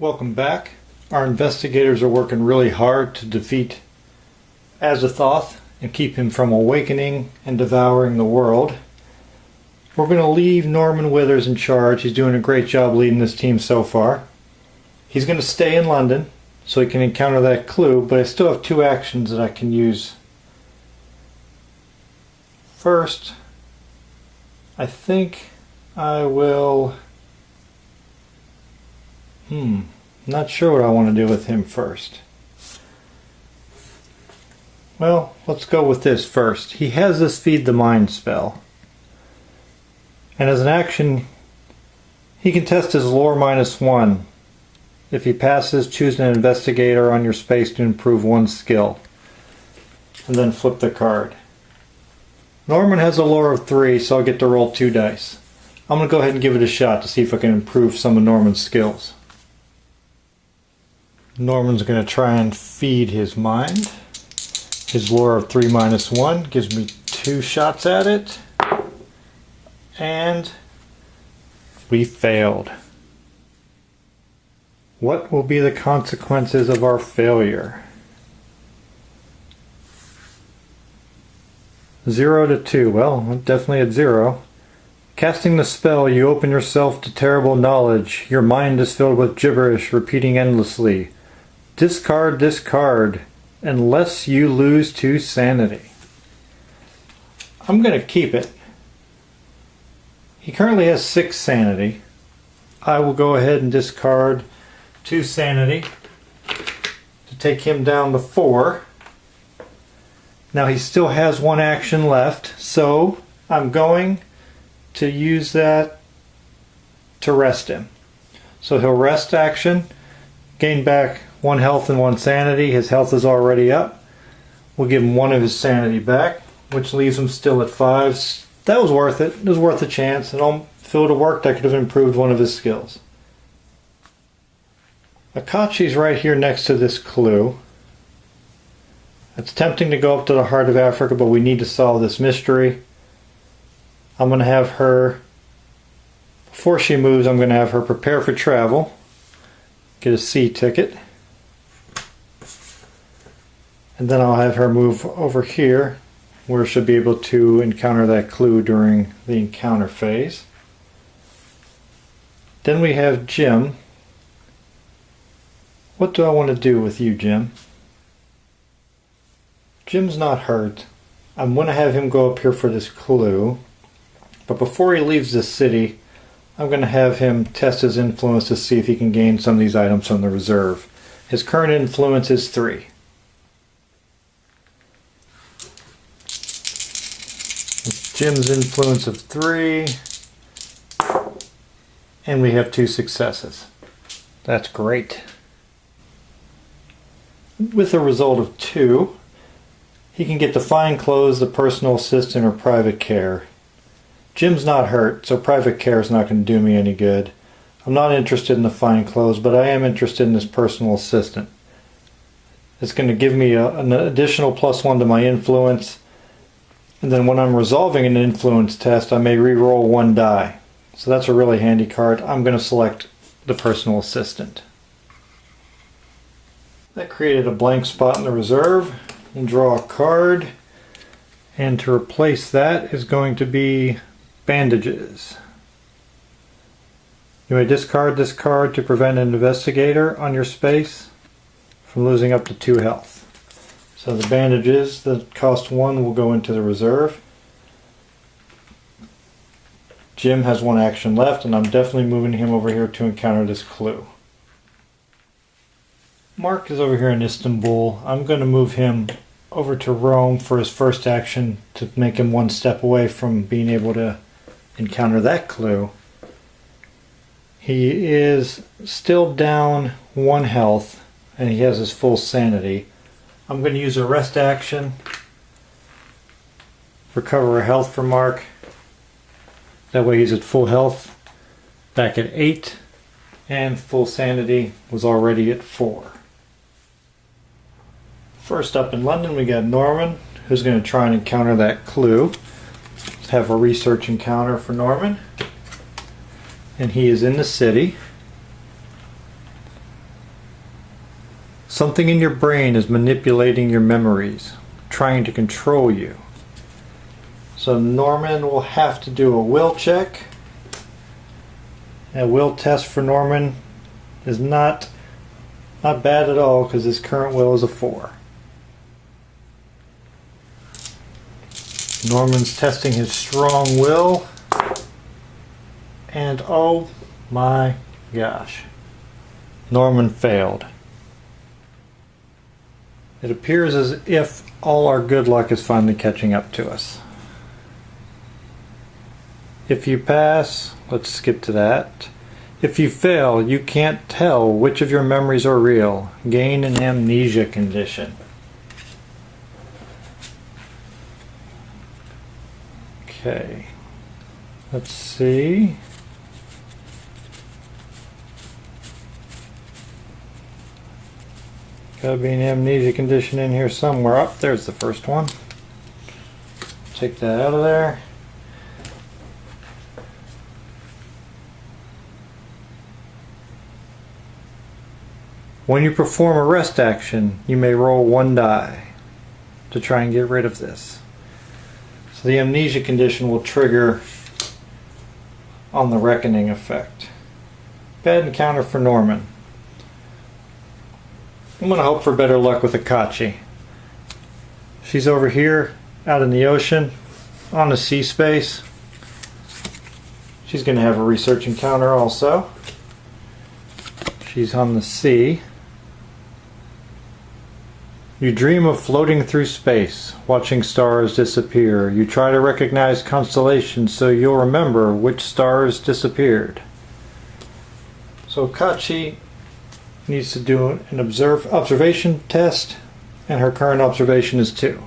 Welcome back. Our investigators are working really hard to defeat Azathoth and keep him from awakening and devouring the world. We're going to leave Norman Withers in charge. He's doing a great job leading this team so far. He's going to stay in London so he can encounter that clue, but I still have two actions that I can use. First, I think I will... not sure what I want to do with him first. Well, let's go with this first. He has this Feed the Mind spell. And as an action, he can test his lore -1. If he passes, choose an investigator on your space to improve one skill. And then flip the card. Norman has a lore of 3, so I'll get to roll 2 dice. I'm going to go ahead and give it a shot to see if I can improve some of Norman's skills. Norman's going to try and feed his mind. His lore of 3 -1 gives me 2 shots at it. And we failed. What will be the consequences of our failure? 0 to 2. Well, I'm definitely at 0. Casting the spell, you open yourself to terrible knowledge. Your mind is filled with gibberish, repeating endlessly. Discard, discard, unless you lose 2 sanity. I'm going to keep it. He currently has 6 sanity. I will go ahead and discard 2 sanity to take him down to 4. Now he still has 1 action left, so I'm going to use that to rest him. So he'll rest action, gain back 1 health and 1 sanity. His health is already up. We'll give him 1 of his sanity back, which leaves him still at 5. That was worth it. It was worth a chance. And if it would have worked, I could have improved 1 of his skills. Akachi's right here next to this clue. It's tempting to go up to the heart of Africa, but we need to solve this mystery. I'm going to have her, before she moves, I'm going to have her prepare for travel. Get a sea ticket. And then I'll have her move over here, where she'll be able to encounter that clue during the encounter phase. Then we have Jim. What do I want to do with you, Jim? Jim's not hurt. I'm going to have him go up here for this clue. But before he leaves the city, I'm going to have him test his influence to see if he can gain some of these items from the reserve. His current influence is 3. Jim's influence of 3. And we have 2 successes. That's great. With a result of 2, he can get the fine clothes, the personal assistant, or private care. Jim's not hurt, so private care is not going to do me any good. I'm not interested in the fine clothes, but I am interested in this personal assistant. It's going to give me an additional +1 to my influence. And then when I'm resolving an influence test, I may re-roll 1 die. So that's a really handy card. I'm going to select the personal assistant. That created a blank spot in the reserve. And draw a card. And to replace that is going to be bandages. You may discard this card to prevent an investigator on your space from losing up to 2 health. So the bandages that cost 1 will go into the reserve. Jim has 1 action left, and I'm definitely moving him over here to encounter this clue. Mark is over here in Istanbul. I'm going to move him over to Rome for his first action to make him 1 step away from being able to encounter that clue. He is still down 1 health, and he has his full sanity. I'm going to use a rest action, recover a health for Mark. That way he's at full health, back at 8, and full sanity was already at 4. First up in London, we got Norman, who's going to try and encounter that clue. Let's have a research encounter for Norman. And he is in the city. Something in your brain is manipulating your memories, trying to control you. So Norman will have to do a will check. A will test for Norman is not bad at all because his current will is a 4. Norman's testing his strong will. And oh my gosh. Norman failed. It appears as if all our good luck is finally catching up to us. If you pass, let's skip to that. If you fail, you can't tell which of your memories are real. Gain an amnesia condition. Okay. Let's see. Gotta be an amnesia condition in here somewhere. Up there's the first one. Take that out of there. When you perform a rest action, you may roll 1 die to try and get rid of this. So the amnesia condition will trigger on the reckoning effect. Bad encounter for Norman. I'm going to hope for better luck with Akachi. She's over here out in the ocean on a sea space. She's going to have a research encounter also. She's on the sea. You dream of floating through space, watching stars disappear. You try to recognize constellations so you'll remember which stars disappeared. So Akachi needs to do an observation test, and her current observation is 2.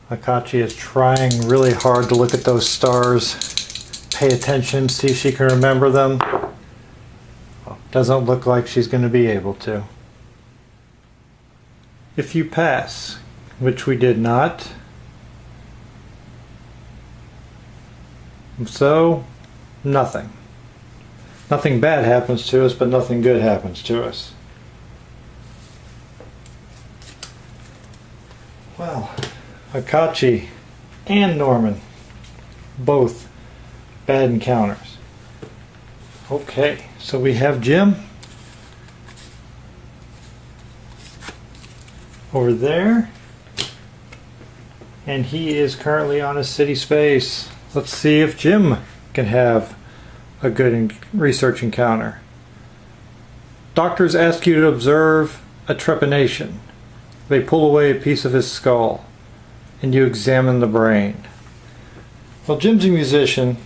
Akachi is trying really hard to look at those stars, pay attention, see if she can remember them. Doesn't look like she's going to be able to. If you pass, which we did not, so nothing. Nothing bad happens to us, but nothing good happens to us. Well, Akachi and Norman, both bad encounters. Okay, so we have Jim over there, and he is currently on a city space. Let's see if Jim can have a good research encounter. Doctors ask you to observe a trepanation. They pull away a piece of his skull, and you examine the brain. Well, Jim's a musician,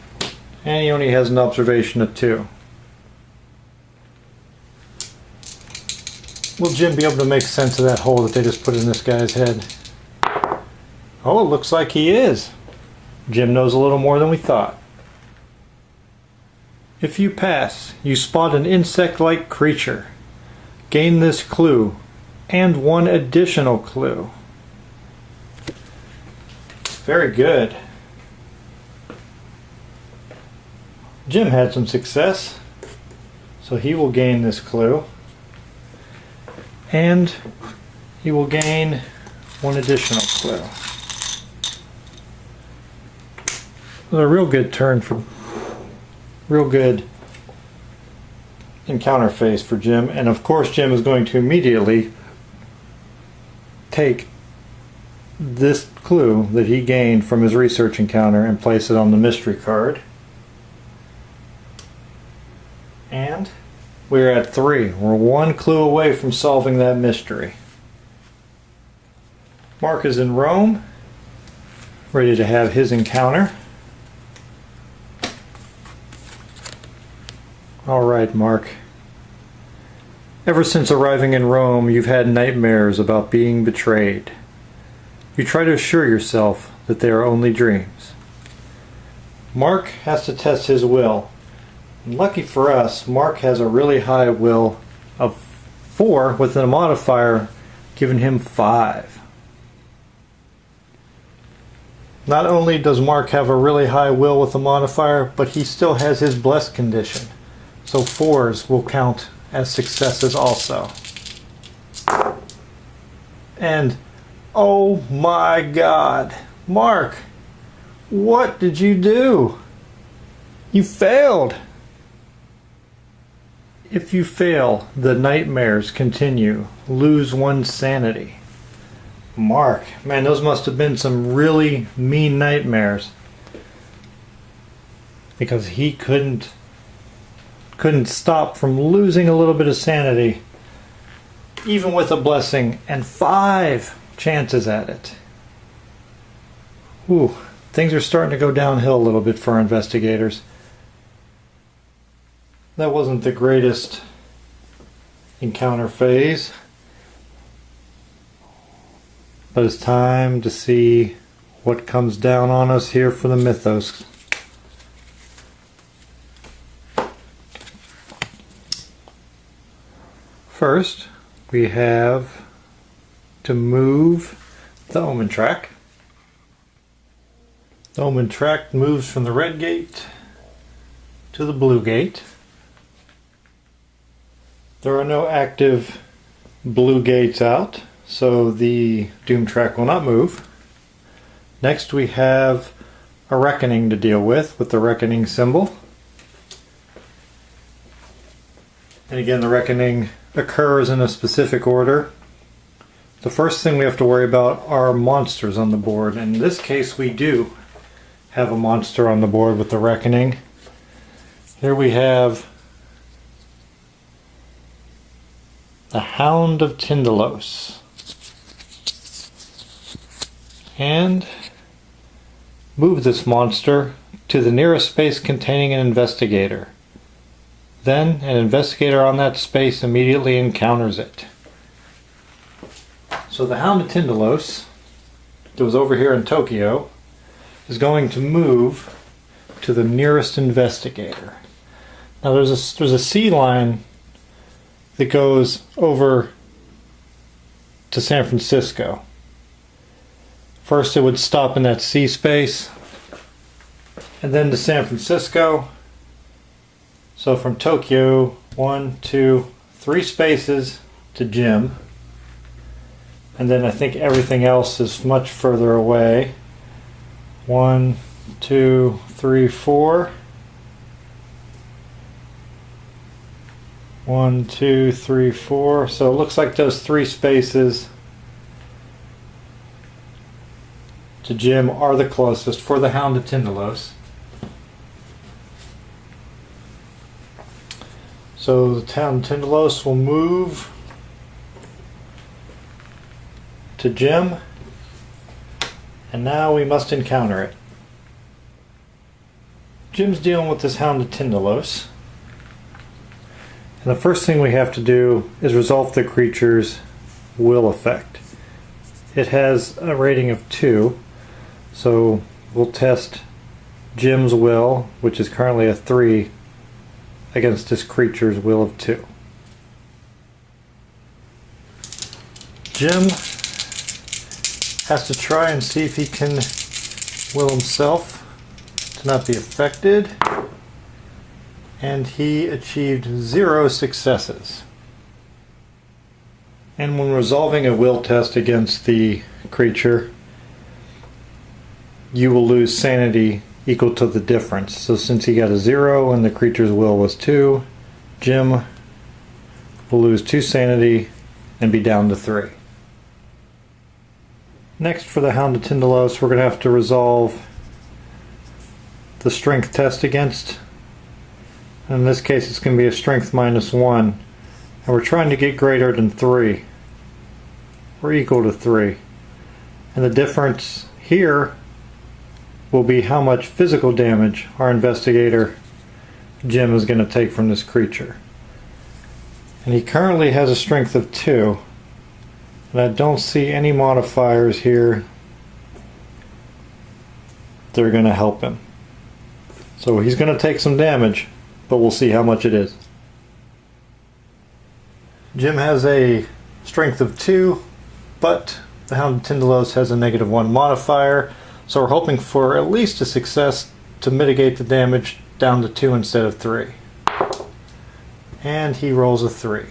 and he only has an observation of 2. Will Jim be able to make sense of that hole that they just put in this guy's head? Oh, it looks like he is. Jim knows a little more than we thought. If you pass, you spot an insect-like creature. Gain this clue, and 1 additional clue. Very good. Jim had some success, so he will gain this clue. And he will gain 1 additional clue. It was a real good turn for, real good encounter phase for Jim. And of course Jim is going to immediately take this clue that he gained from his research encounter and place it on the mystery card. And we're at 3. We're 1 clue away from solving that mystery. Mark is in Rome, ready to have his encounter. Alright, Mark. Ever since arriving in Rome, you've had nightmares about being betrayed. You try to assure yourself that they are only dreams. Mark has to test his will. Lucky for us, Mark has a really high will of 4 with a modifier giving him 5. Not only does Mark have a really high will with a modifier, but he still has his blessed condition. So 4s will count as successes also. And oh my God, Mark, what did you do? You failed. If you fail, the nightmares continue. Lose one's sanity. Mark, man, those must have been some really mean nightmares. Because he couldn't stop from losing a little bit of sanity, even with a blessing and 5 chances at it. Ooh, things are starting to go downhill a little bit for our investigators. That wasn't the greatest encounter phase, but it's time to see what comes down on us here for the Mythos. First, we have to move the Omen track. The Omen track moves from the red gate to the blue gate. There are no active blue gates out, so the Doom track will not move. Next we have a reckoning to deal with the reckoning symbol. And again, the reckoning occurs in a specific order. The first thing we have to worry about are monsters on the board. In this case we do have a monster on the board with the reckoning. Here we have the Hound of Tyndalos. And move this monster to the nearest space containing an investigator. Then an investigator on that space immediately encounters it. So the Hound of Tyndalos, that was over here in Tokyo, is going to move to the nearest investigator. Now there's a sea line that goes over to San Francisco. First it would stop in that sea space, and then to San Francisco. So from Tokyo, 1, 2, 3 spaces to Jim. And then I think everything else is much further away. 1, 2, 3, 4. 1, 2, 3, 4. So it looks like those 3 spaces to Jim are the closest for the Hound of Tyndalos. So the Hound of Tyndalos will move to Jim, and now we must encounter it. Jim's dealing with this Hound of Tyndalos. And the first thing we have to do is resolve the creature's will effect. It has a rating of 2, so we'll test Jim's will, which is currently a 3, against this creature's will of 2. Jim has to try and see if he can will himself to not be affected. And he achieved 0 successes. And when resolving a will test against the creature, you will lose sanity equal to the difference. So since he got a 0 and the creature's will was 2, Jim will lose 2 sanity and be down to 3. Next, for the Hound of Tyndalos, we're going to have to resolve the strength test against. In this case, it's going to be a strength -1, and we're trying to get greater than 3, or equal to 3. And the difference here will be how much physical damage our investigator Jim is going to take from this creature. And he currently has a strength of 2, and I don't see any modifiers here that are going to help him. So he's going to take some damage, but we'll see how much it is. Jim has a strength of 2, but the Hound of Tyndalos has a -1 modifier, so we're hoping for at least a success to mitigate the damage down to 2 instead of 3. And he rolls a 3.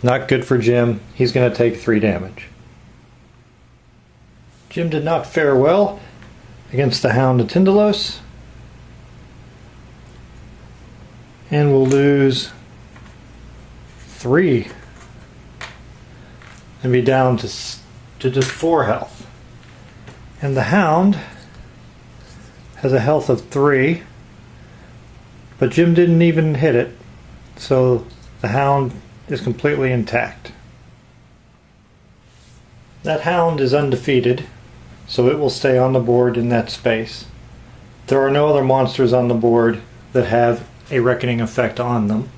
Not good for Jim. He's going to take 3 damage. Jim did not fare well against the Hound of Tyndalos. And will lose 3. And be down to just 4 health. And the Hound has a health of 3. But Jim didn't even hit it. So the Hound is completely intact. That Hound is undefeated, so it will stay on the board in that space. There are no other monsters on the board that have a reckoning effect on them.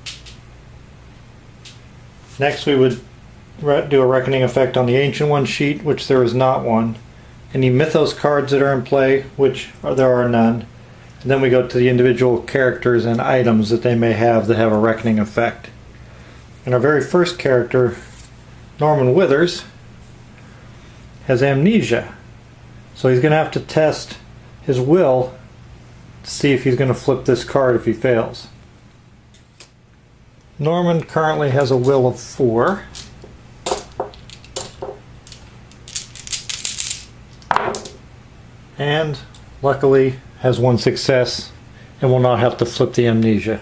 Next we would do a reckoning effect on the Ancient One sheet, which there is not one. Any Mythos cards that are in play, which there are none. And then we go to the individual characters and items that they may have that have a reckoning effect. And our very first character, Norman Withers, has amnesia. So he's going to have to test his will to see if he's going to flip this card if he fails. Norman currently has a will of 4. And luckily has 1 success and will not have to flip the amnesia.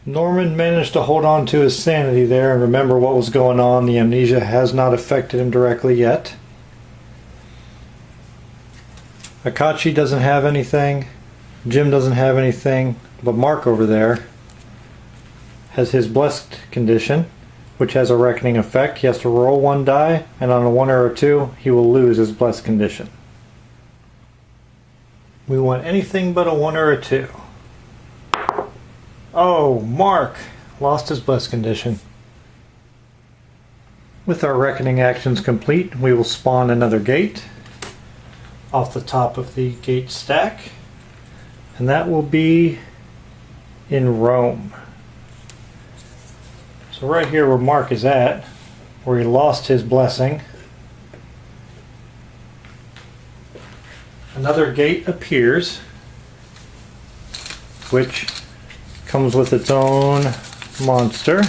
Norman managed to hold on to his sanity there and remember what was going on. The amnesia has not affected him directly yet. Akachi doesn't have anything. Jim doesn't have anything. But Mark over there has his blessed condition, which has a reckoning effect. He has to roll 1 die, and on a 1 or a 2, he will lose his blessed condition. We want anything but a 1 or a 2. Oh, Mark lost his blessed condition. With our reckoning actions complete, we will spawn another gate off the top of the gate stack, and that will be in Rome. So right here where Mark is at, where he lost his blessing, another gate appears, which comes with its own monster.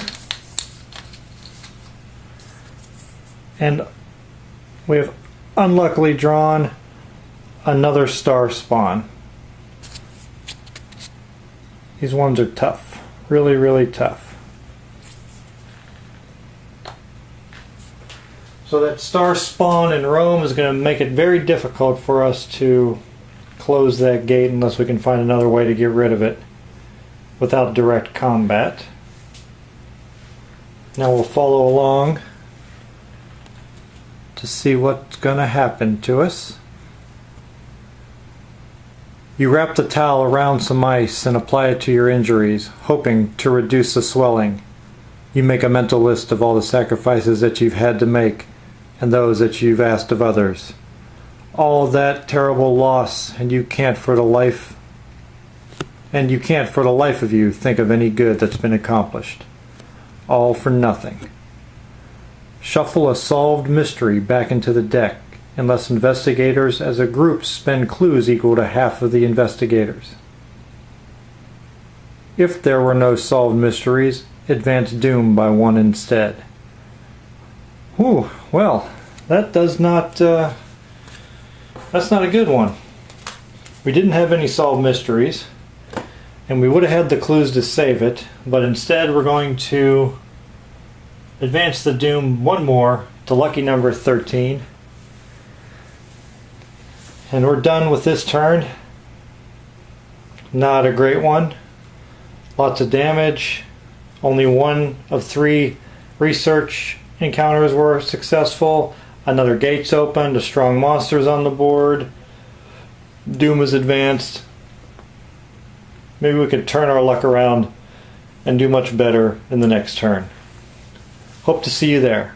And we have unluckily drawn another star spawn. These ones are tough. Really, really tough. So that star spawn in Rome is going to make it very difficult for us to close that gate unless we can find another way to get rid of it without direct combat. Now we'll follow along to see what's going to happen to us. You wrap the towel around some ice and apply it to your injuries, hoping to reduce the swelling. You make a mental list of all the sacrifices that you've had to make and those that you've asked of others. All of that terrible loss, and you can't for the life of you think of any good that's been accomplished. All for nothing. Shuffle a solved mystery back into the deck, unless investigators as a group spend clues equal to half of the investigators. If there were no solved mysteries, advance doom by 1 instead. Whew, well, that's not a good one. We didn't have any solved mysteries, and we would have had the clues to save it, but instead we're going to advance the doom 1 more to lucky number 13. And we're done with this turn. Not a great one. Lots of damage. Only 1 of 3 research encounters were successful. Another gate's opened. A strong monster's on the board. Doom is advanced. Maybe we could turn our luck around and do much better in the next turn. Hope to see you there.